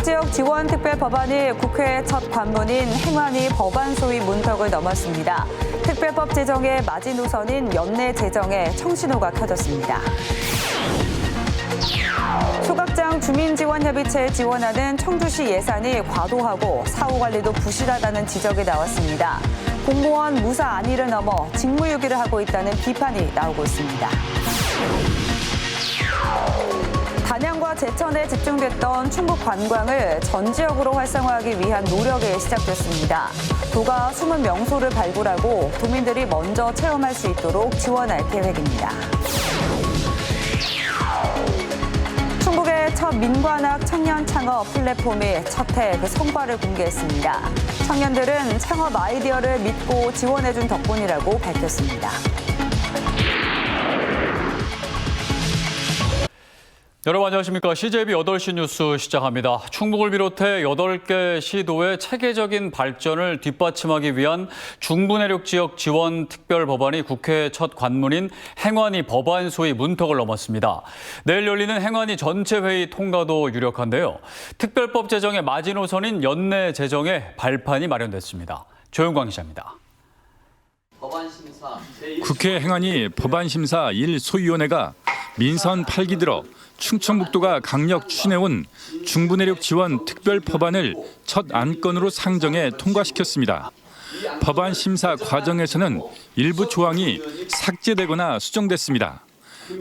소각지역 지원특별법안이 국회 첫 관문인 행안위 법안 소위 문턱을 넘었습니다. 특별법 제정의 마지노선인 연내 제정에 청신호가 켜졌습니다. 소각장 주민지원협의체에 지원하는 청주시 예산이 과도하고 사후관리도 부실하다는 지적이 나왔습니다. 공무원 무사 안위를 넘어 직무유기를 하고 있다는 비판이 나오고 있습니다. 단양과 제천에 집중됐던 충북 관광을 전 지역으로 활성화하기 위한 노력이 시작됐습니다. 도가 숨은 명소를 발굴하고 도민들이 먼저 체험할 수 있도록 지원할 계획입니다. 충북의 첫 민관학 청년 창업 플랫폼이 첫 해 그 성과를 공개했습니다. 청년들은 창업 아이디어를 믿고 지원해준 덕분이라고 밝혔습니다. 여러분 안녕하십니까. CJB 8시 뉴스 시작합니다. 충북을 비롯해 8개 시도의 체계적인 발전을 뒷받침하기 위한 중부내륙 지역 지원 특별법안이 국회 첫 관문인 행안위 법안 소위 문턱을 넘었습니다. 내일 열리는 행안위 전체 회의 통과도 유력한데요. 특별법 제정의 마지노선인 연내 제정에 발판이 마련됐습니다. 조영광 기자입니다. 국회 행안위 법안심사 1소위원회가 민선 8기 들어 충청북도가 강력 추진해온 중부내륙 지원 특별 법안을 첫 안건으로 상정해 통과시켰습니다. 법안 심사 과정에서는 일부 조항이 삭제되거나 수정됐습니다.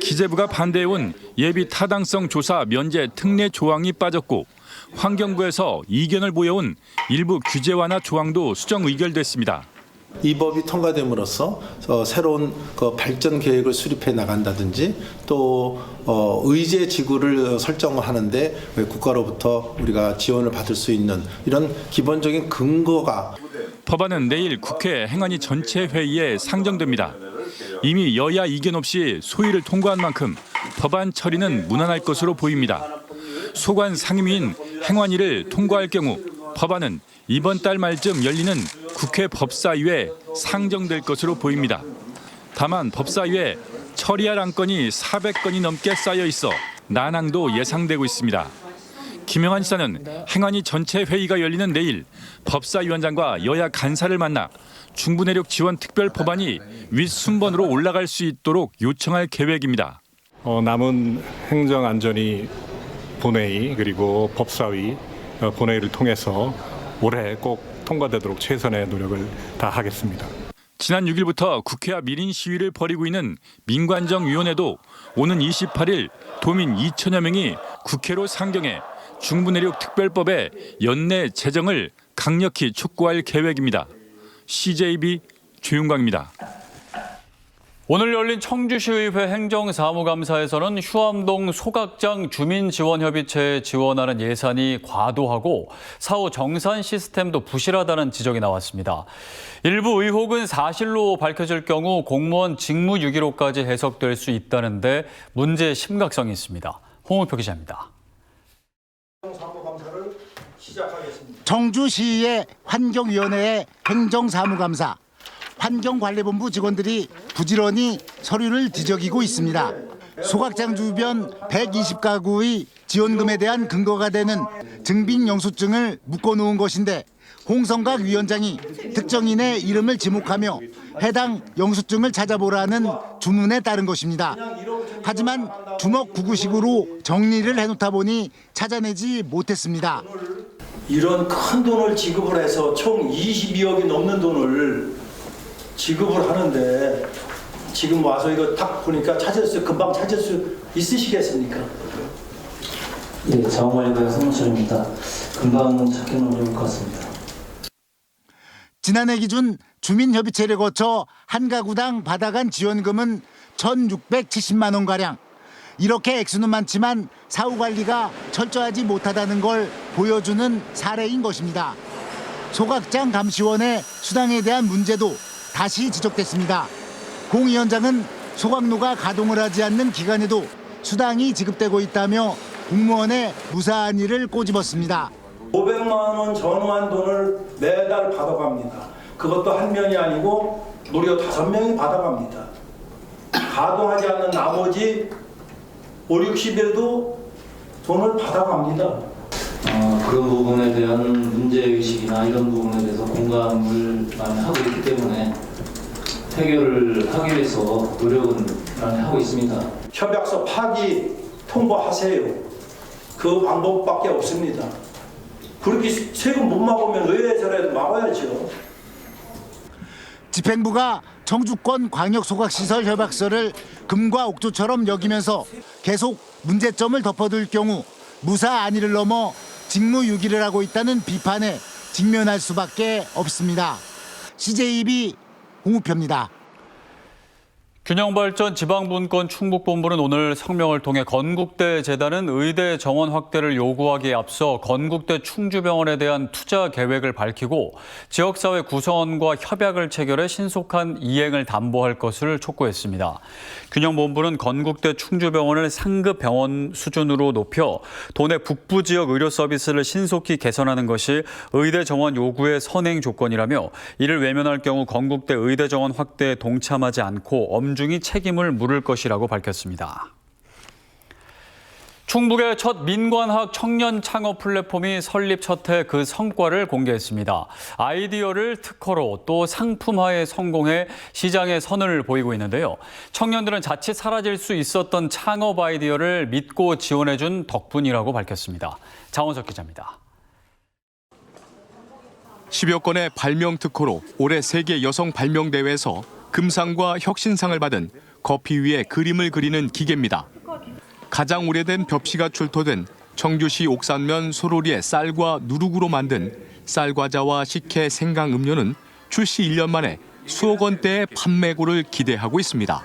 기재부가 반대해온 예비 타당성 조사 면제 특례 조항이 빠졌고 환경부에서 이견을 보여온 일부 규제 완화 조항도 수정 의결됐습니다. 이 법이 통과됨으로써 새로운 발전 계획을 수립해 나간다든지 또 의제 지구를 설정하는데 국가로부터 우리가 지원을 받을 수 있는 이런 기본적인 근거가 법안은 내일 국회 행안위 전체 회의에 상정됩니다. 이미 여야 이견 없이 소위를 통과한 만큼 법안 처리는 무난할 것으로 보입니다. 소관 상임위인 행안위를 통과할 경우 법안은 이번 달 말쯤 열리는 국회 법사위에 상정될 것으로 보입니다. 다만 법사위에 처리할 안건이 400건이 넘게 쌓여 있어 난항도 예상되고 있습니다. 김영한 지사는 행안위 전체 회의가 열리는 내일 법사위원장과 여야 간사를 만나 중부내륙 지원 특별 법안이 윗순번으로 올라갈 수 있도록 요청할 계획입니다. 남은 행정안전위 본회의 그리고 법사위 본회의를 통해서 올해 꼭 통과되도록 최선의 노력을 다하겠습니다. 지난 6일부터 국회 앞 1인 시위를 벌이고 있는 민관정위원회도 오는 28일 도민 2천여 명이 국회로 상경해 중부내륙 특별법의 연내 제정을 강력히 촉구할 계획입니다. CJB 조윤광입니다. 오늘 열린 청주시의회 행정사무감사에서는 휴암동 소각장 주민지원협의체에 지원하는 예산이 과도하고 사후 정산 시스템도 부실하다는 지적이 나왔습니다. 일부 의혹은 사실로 밝혀질 경우 공무원 직무유기로까지 해석될 수 있다는데 문제의 심각성이 있습니다. 홍은표 기자입니다. 청주시의 환경위원회의 행정사무감사. 환경관리본부 직원들이 부지런히 서류를 뒤적이고 있습니다. 소각장 주변 120가구의 지원금에 대한 근거가 되는 증빙영수증을 묶어놓은 것인데 홍성각 위원장이 특정인의 이름을 지목하며 해당 영수증을 찾아보라는 주문에 따른 것입니다. 하지만 주먹구구식으로 정리를 해놓다 보니 찾아내지 못했습니다. 이런 큰 돈을 지급을 해서 총 22억이 넘는 돈을 지급을 하는데 지금 와서 이거 딱 보니까 금방 찾을 수 있으시겠습니까? 예, 자원관리부의 성문철입니다. 금방 찾기는 어려울 것 같습니다. 지난해 기준 주민협의체를 거쳐 한 가구당 받아간 지원금은 1,670만 원가량. 이렇게 액수는 많지만 사후 관리가 철저하지 못하다는 걸 보여주는 사례인 것입니다. 소각장 감시원의 수당에 대한 문제도 다시 지적됐습니다. 공 위원장은 소각로가 가동을 하지 않는 기간에도 수당이 지급되고 있다며 공무원의 무사한 일을 꼬집었습니다. 500만 원 전후한 돈을 매달 받아갑니다. 그것도 한 명이 아니고 무려 5명이 받아갑니다. 가동하지 않는 나머지 5, 60일도 돈을 받아갑니다. 그런 부분에 대한 문제의식이나 이런 부분에 대해서 공감을 많이 하고 있기 때문에 해결을 하기 위해서 노력은 많이 하고 있습니다. 협약서 파기 통보하세요. 그 방법밖에 없습니다. 그렇게 세금 못 막으면 의회에서라도 막아야죠. 집행부가 청주권 광역소각시설 협약서를 금과 옥조처럼 여기면서 계속 문제점을 덮어둘 경우 무사 안위를 넘어 직무유기를 하고 있다는 비판에 직면할 수밖에 없습니다. CJB 홍우표입니다. 균형발전 지방분권 충북본부는 오늘 성명을 통해 건국대 재단은 의대 정원 확대를 요구하기에 앞서 건국대 충주병원에 대한 투자 계획을 밝히고 지역사회 구성원과 협약을 체결해 신속한 이행을 담보할 것을 촉구했습니다. 균형본부는 건국대 충주병원을 상급 병원 수준으로 높여 도내 북부 지역 의료 서비스를 신속히 개선하는 것이 의대 정원 요구의 선행 조건이라며 이를 외면할 경우 건국대 의대 정원 확대에 동참하지 않고 엄중히 책임을 물을 것이라고 밝혔습니다. 충북의 첫 민관학 청년 창업 플랫폼이 설립 첫 해 그 성과를 공개했습니다. 아이디어를 특허로 또 상품화에 성공해 시장에 선을 보이고 있는데요. 청년들은 자칫 사라질 수 있었던 창업 아이디어를 믿고 지원해준 덕분이라고 밝혔습니다. 장원석 기자입니다. 10여 건의 발명 특허로 올해 세계 여성 발명 대회에서 금상과 혁신상을 받은 커피 위에 그림을 그리는 기계입니다. 가장 오래된 벽시가 출토된 청주시 옥산면 소로리의 쌀과 누룩으로 만든 쌀과자와 식혜 생강 음료는 출시 1년 만에 수억 원대의 판매고를 기대하고 있습니다.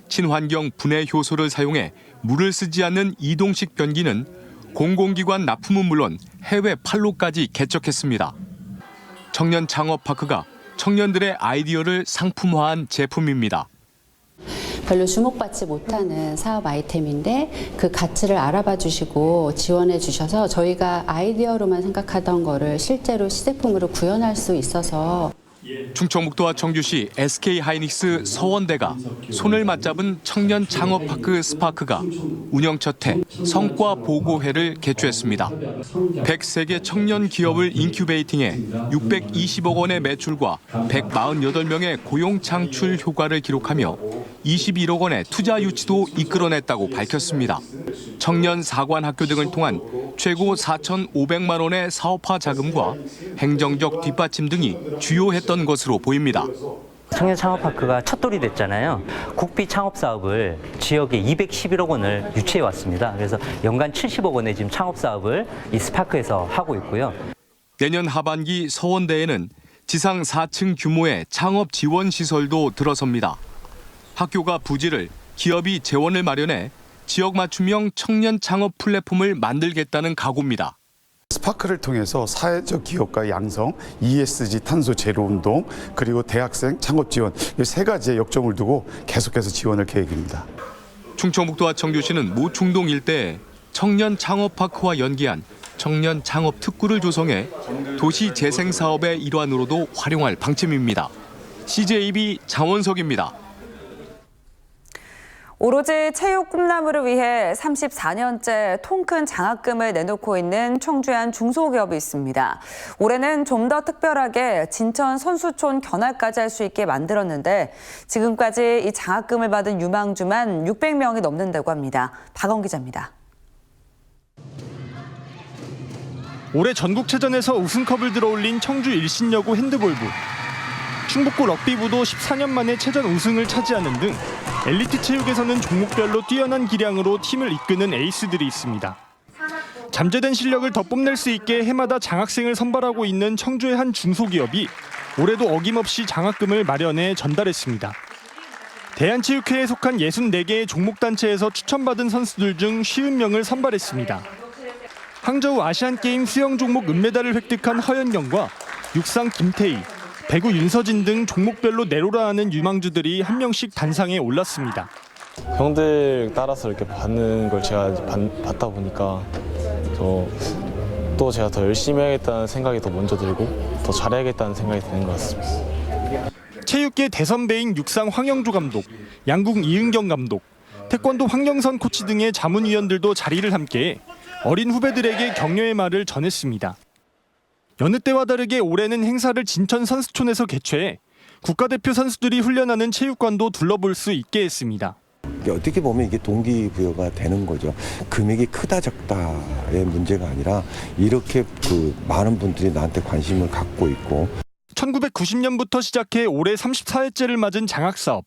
친환경 분해 효소를 사용해 물을 쓰지 않는 이동식 변기는 공공기관 납품은 물론 해외 판로까지 개척했습니다. 청년 창업파크가 청년들의 아이디어를 상품화한 제품입니다. 별로 주목받지 못하는 사업 아이템인데 그 가치를 알아봐 주시고 지원해 주셔서 저희가 아이디어로만 생각하던 거를 실제로 시제품으로 구현할 수 있어서 충청북도와 청주시 SK하이닉스 서원대가 손을 맞잡은 청년 창업파크 스파크가 운영 첫 해 성과 보고회를 개최했습니다. 103개 청년 기업을 인큐베이팅해 620억 원의 매출과 148명의 고용 창출 효과를 기록하며 21억 원의 투자 유치도 이끌어냈다고 밝혔습니다. 청년 사관학교 등을 통한 최고 4,500만 원의 사업화 자금과 행정적 뒷받침 등이 주요했던 것으로 보입니다. 청년 창업파크가 첫돌이 됐잖아요. 국비 창업 사업을 지역에 211억 원을 유치해 왔습니다. 그래서 연간 70억 원의 지금 창업 사업을 이 스파크에서 하고 있고요. 내년 하반기 서원대에는 지상 4층 규모의 창업 지원 시설도 들어섭니다. 학교가 부지를, 기업이 재원을 마련해 지역 맞춤형 청년 창업 플랫폼을 만들겠다는 각오입니다. 스파크를 통해서 사회적 기업가 양성, ESG 탄소 제로 운동, 그리고 대학생 창업 지원 이 세 가지의 역점을 두고 계속해서 지원할 계획입니다. 충청북도와 청주시는 모충동 일대에 청년 창업파크와 연계한 청년 창업 특구를 조성해 도시 재생 사업의 일환으로도 활용할 방침입니다. CJB 장원석입니다. 오로지 체육 꿈나무를 위해 34년째 통큰 장학금을 내놓고 있는 청주의 한 중소기업이 있습니다. 올해는 좀 더 특별하게 진천 선수촌 견학까지 할 수 있게 만들었는데 지금까지 이 장학금을 받은 유망주만 600명이 넘는다고 합니다. 박원 기자입니다. 올해 전국체전에서 우승컵을 들어올린 청주 일신여고 핸드볼부. 충북고 럭비부도 14년 만에 체전 우승을 차지하는 등 엘리트 체육에서는 종목별로 뛰어난 기량으로 팀을 이끄는 에이스들이 있습니다. 잠재된 실력을 더 뽐낼 수 있게 해마다 장학생을 선발하고 있는 청주의 한 중소기업이 올해도 어김없이 장학금을 마련해 전달했습니다. 대한체육회에 속한 64개의 종목단체에서 추천받은 선수들 중 50명을 선발했습니다. 항저우 아시안게임 수영 종목 은메달을 획득한 허연경과 육상 김태희, 배구 윤서진 등 종목별로 내로라하는 유망주들이 한 명씩 단상에 올랐습니다. 형들 따라서 이렇게 받는 걸 제가 받다 보니까 또 제가 더 열심히 해야겠다는 생각이 더 먼저 들고 더 잘해야겠다는 생각이 드는 것 같습니다. 체육계 대선배인 육상 황영조 감독, 양궁 이은경 감독, 태권도 황영선 코치 등의 자문위원들도 자리를 함께해 어린 후배들에게 격려의 말을 전했습니다. 여느 때와 다르게 올해는 행사를 진천 선수촌에서 개최해 국가대표 선수들이 훈련하는 체육관도 둘러볼 수 있게 했습니다. 어떻게 보면 이게 동기부여가 되는 거죠. 금액이 크다 적다의 문제가 아니라 이렇게 많은 분들이 나한테 관심을 갖고 있고 1990년부터 시작해 올해 34회째를 맞은 장학사업.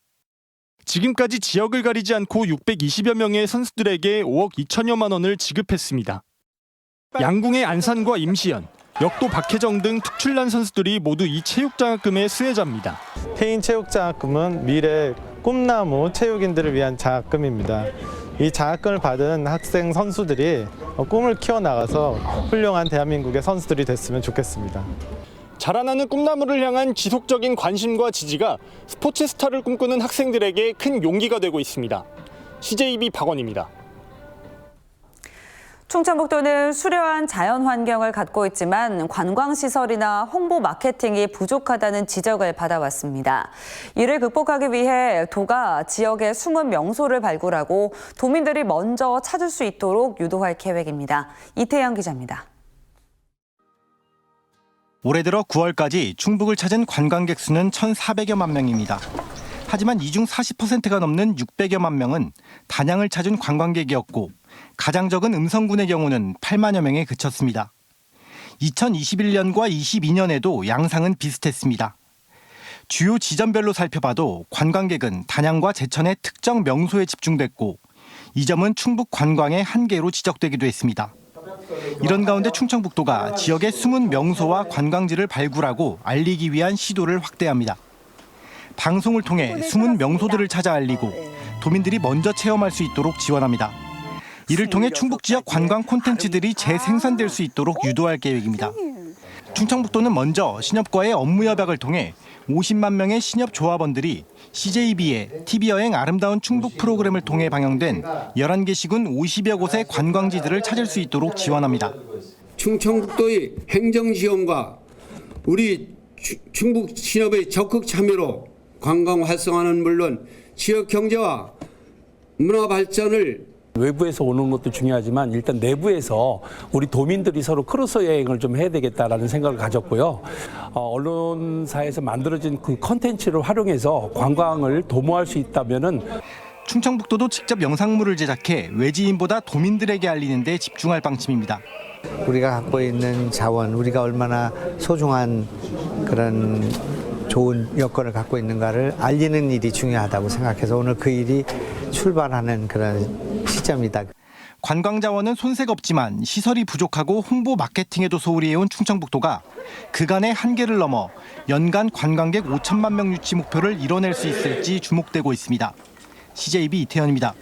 지금까지 지역을 가리지 않고 620여 명의 선수들에게 5억 2천여만 원을 지급했습니다. 양궁의 안산과 임시연, 역도 박혜정 등 특출난 선수들이 모두 이 체육장학금의 수혜자입니다. 페인 체육장학금은 미래 꿈나무 체육인들을 위한 장학금입니다. 이 장학금을 받은 학생 선수들이 꿈을 키워나가서 훌륭한 대한민국의 선수들이 됐으면 좋겠습니다. 자라나는 꿈나무를 향한 지속적인 관심과 지지가 스포츠 스타를 꿈꾸는 학생들에게 큰 용기가 되고 있습니다. CJB 박원입니다. 충청북도는 수려한 자연 환경을 갖고 있지만 관광시설이나 홍보 마케팅이 부족하다는 지적을 받아왔습니다. 이를 극복하기 위해 도가 지역의 숨은 명소를 발굴하고 도민들이 먼저 찾을 수 있도록 유도할 계획입니다. 이태영 기자입니다. 올해 들어 9월까지 충북을 찾은 관광객 수는 1,400여만 명입니다. 하지만 이 중 40%가 넘는 600여만 명은 단양을 찾은 관광객이었고 가장 적은 음성군의 경우는 8만여 명에 그쳤습니다. 2021년과 22년에도 양상은 비슷했습니다. 주요 지점별로 살펴봐도 관광객은 단양과 제천의 특정 명소에 집중됐고 이 점은 충북 관광의 한계로 지적되기도 했습니다. 이런 가운데 충청북도가 지역의 숨은 명소와 관광지를 발굴하고 알리기 위한 시도를 확대합니다. 방송을 통해 숨은 명소들을 찾아 알리고 도민들이 먼저 체험할 수 있도록 지원합니다. 이를 통해 충북 지역 관광 콘텐츠들이 재생산될 수 있도록 유도할 계획입니다. 충청북도는 먼저 신협과의 업무 협약을 통해 50만 명의 신협 조합원들이 CJB의 TV여행 아름다운 충북 프로그램을 통해 방영된 11개 시군 50여 곳의 관광지들을 찾을 수 있도록 지원합니다. 충청북도의 행정지원과 우리 충북 신협의 적극 참여로 관광 활성화는 물론 지역 경제와 문화 발전을 외부에서 오는 것도 중요하지만 일단 내부에서 우리 도민들이 서로 크로스 여행을 좀 해야 되겠다라는 생각을 가졌고요. 언론사에서 만들어진 그 컨텐츠를 활용해서 관광을 도모할 수 있다면은 충청북도도 직접 영상물을 제작해 외지인보다 도민들에게 알리는 데 집중할 방침입니다. 우리가 갖고 있는 자원, 우리가 얼마나 소중한 그런 좋은 여건을 갖고 있는가를 알리는 일이 중요하다고 생각해서 오늘 그 일이 출발하는 그런 시점이다. 관광 자원은 손색 없지만 시설이 부족하고 홍보 마케팅에도 소홀히 해온 충청북도가 그간의 한계를 넘어 연간 관광객 5천만 명 유치 목표를 이뤄낼 수 있을지 주목되고 있습니다. CJB 이태현입니다.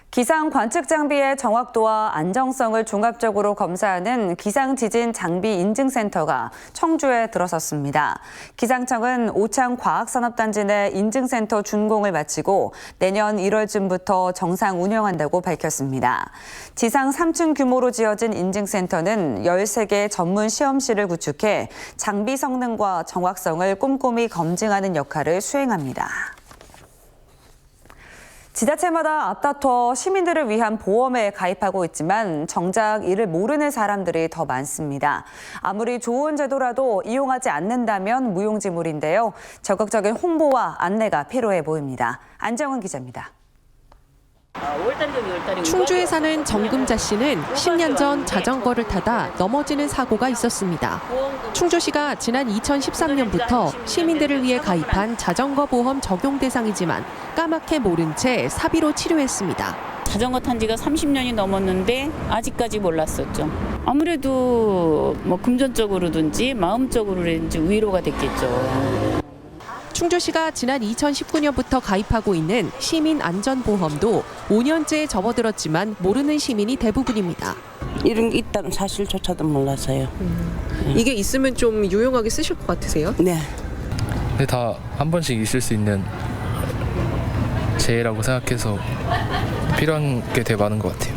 기상 관측 장비의 정확도와 안정성을 종합적으로 검사하는 기상지진 장비 인증센터가 청주에 들어섰습니다. 기상청은 오창 과학산업단지 내 인증센터 준공을 마치고 내년 1월쯤부터 정상 운영한다고 밝혔습니다. 지상 3층 규모로 지어진 인증센터는 13개 전문 시험실을 구축해 장비 성능과 정확성을 꼼꼼히 검증하는 역할을 수행합니다. 지자체마다 앞다퉈 시민들을 위한 보험에 가입하고 있지만 정작 이를 모르는 사람들이 더 많습니다. 아무리 좋은 제도라도 이용하지 않는다면 무용지물인데요. 적극적인 홍보와 안내가 필요해 보입니다. 안정은 기자입니다. 충주에 사는 정금자 씨는 10년 전 자전거를 타다 넘어지는 사고가 있었습니다. 충주시가 지난 2013년부터 시민들을 위해 가입한 자전거 보험 적용 대상이지만 까맣게 모른 채 사비로 치료했습니다. 자전거 탄 지가 30년이 넘었는데 아직까지 몰랐었죠. 아무래도 금전적으로든지 마음적으로든지 위로가 됐겠죠. 충주시가 지난 2019년부터 가입하고 있는 시민안전보험도 5년째에 접어들었지만 모르는 시민이 대부분입니다. 이런 게 있다는 사실조차도 몰라서요. 이게 있으면 좀 유용하게 쓰실 것 같으세요? 네. 근데 다 한 번씩 있을 수 있는 재해라고 생각해서 필요한 게 되게 많은 것 같아요.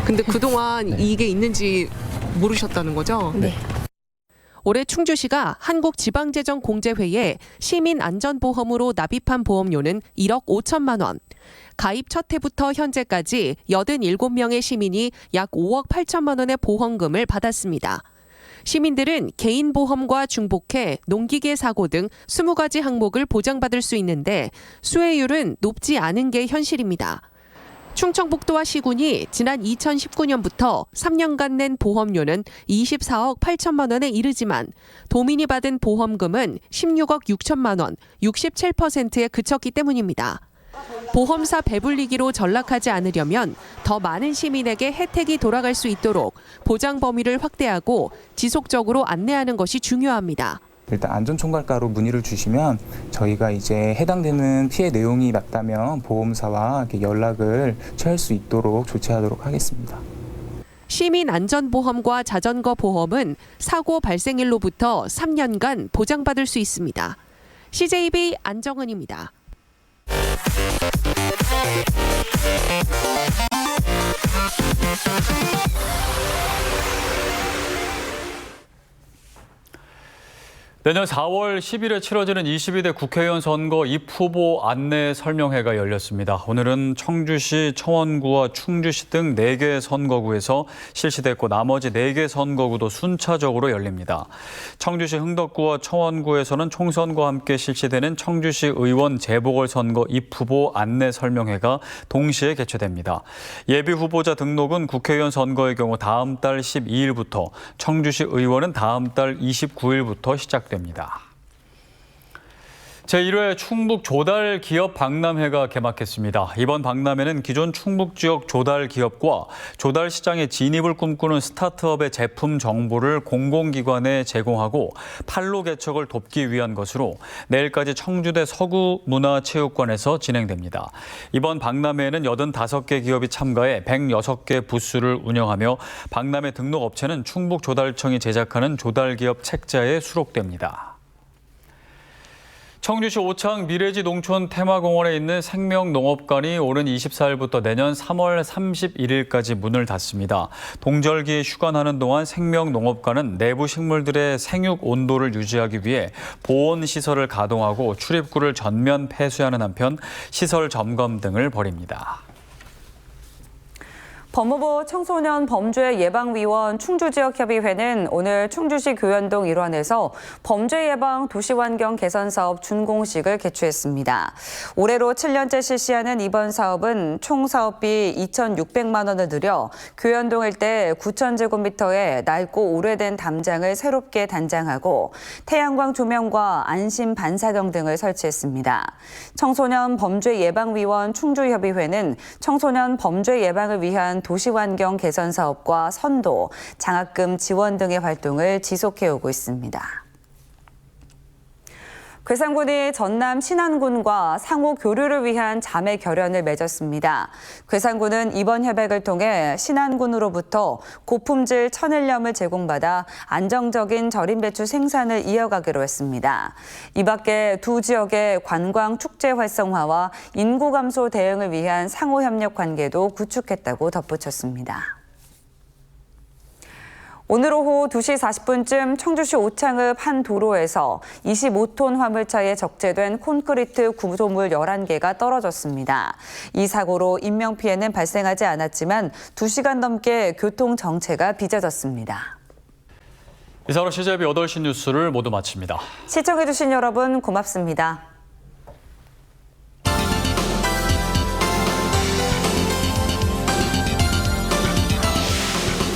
근데 그동안 이게 있는지 모르셨다는 거죠? 네. 올해 충주시가 한국지방재정공제회에 시민안전보험으로 납입한 보험료는 1억 5천만 원. 가입 첫 해부터 현재까지 87명의 시민이 약 5억 8천만 원의 보험금을 받았습니다. 시민들은 개인 보험과 중복해 농기계 사고 등 20가지 항목을 보장받을 수 있는데 수혜율은 높지 않은 게 현실입니다. 충청북도와 시군이 지난 2019년부터 3년간 낸 보험료는 24억 8천만 원에 이르지만 도민이 받은 보험금은 16억 6천만 원, 67%에 그쳤기 때문입니다. 보험사 배불리기로 전락하지 않으려면 더 많은 시민에게 혜택이 돌아갈 수 있도록 보장 범위를 확대하고 지속적으로 안내하는 것이 중요합니다. 일단 안전총괄과로 문의를 주시면 저희가 이제 해당되는 피해 내용이 맞다면 보험사와 연락을 취할 수 있도록 조치하도록 하겠습니다. 시민안전보험과 자전거 보험은 사고 발생일로부터 3년간 보장받을 수 있습니다. CJB 안정은입니다. 내년 4월 10일에 치러지는 22대 국회의원 선거 입후보 안내 설명회가 열렸습니다. 오늘은 청주시, 청원구와 충주시 등 4개 선거구에서 실시됐고 나머지 4개 선거구도 순차적으로 열립니다. 청주시 흥덕구와 청원구에서는 총선과 함께 실시되는 청주시 의원 재보궐선거 입후보 안내 설명회가 동시에 개최됩니다. 예비 후보자 등록은 국회의원 선거의 경우 다음 달 12일부터, 청주시 의원은 다음 달 29일부터 시작됩니다. 제1회 충북 조달 기업 박람회가 개막했습니다. 이번 박람회는 기존 충북 지역 조달 기업과 조달 시장의 진입을 꿈꾸는 스타트업의 제품 정보를 공공기관에 제공하고 판로 개척을 돕기 위한 것으로 내일까지 청주대 서구문화체육관에서 진행됩니다. 이번 박람회에는 85개 기업이 참가해 106개 부스를 운영하며 박람회 등록 업체는 충북조달청이 제작하는 조달기업 책자에 수록됩니다. 청주시 오창 미래지 농촌 테마공원에 있는 생명농업관이 오는 24일부터 내년 3월 31일까지 문을 닫습니다. 동절기에 휴관하는 동안 생명농업관은 내부 식물들의 생육 온도를 유지하기 위해 보온시설을 가동하고 출입구를 전면 폐쇄하는 한편 시설 점검 등을 벌입니다. 법무부 청소년 범죄 예방위원 충주지역협의회는 오늘 충주시 교연동 일원에서 범죄 예방 도시환경 개선 사업 준공식을 개최했습니다. 올해로 7년째 실시하는 이번 사업은 총 사업비 2,600만 원을 들여 교연동 일대 9,000제곱미터의 낡고 오래된 담장을 새롭게 단장하고 태양광 조명과 안심 반사경 등을 설치했습니다. 청소년 범죄 예방위원 충주협의회는 청소년 범죄 예방을 위한 도시환경 개선 사업과 선도, 장학금 지원 등의 활동을 지속해오고 있습니다. 괴산군이 전남 신안군과 상호 교류를 위한 자매 결연을 맺었습니다. 괴산군은 이번 협약을 통해 신안군으로부터 고품질 천일염을 제공받아 안정적인 절임 배추 생산을 이어가기로 했습니다. 이 밖에 두 지역의 관광 축제 활성화와 인구 감소 대응을 위한 상호 협력 관계도 구축했다고 덧붙였습니다. 오늘 오후 2시 40분쯤 청주시 오창읍 한 도로에서 25톤 화물차에 적재된 콘크리트 구조물 11개가 떨어졌습니다. 이 사고로 인명피해는 발생하지 않았지만 2시간 넘게 교통 정체가 빚어졌습니다. 이상으로 CJB 8시 뉴스를 모두 마칩니다. 시청해주신 여러분 고맙습니다.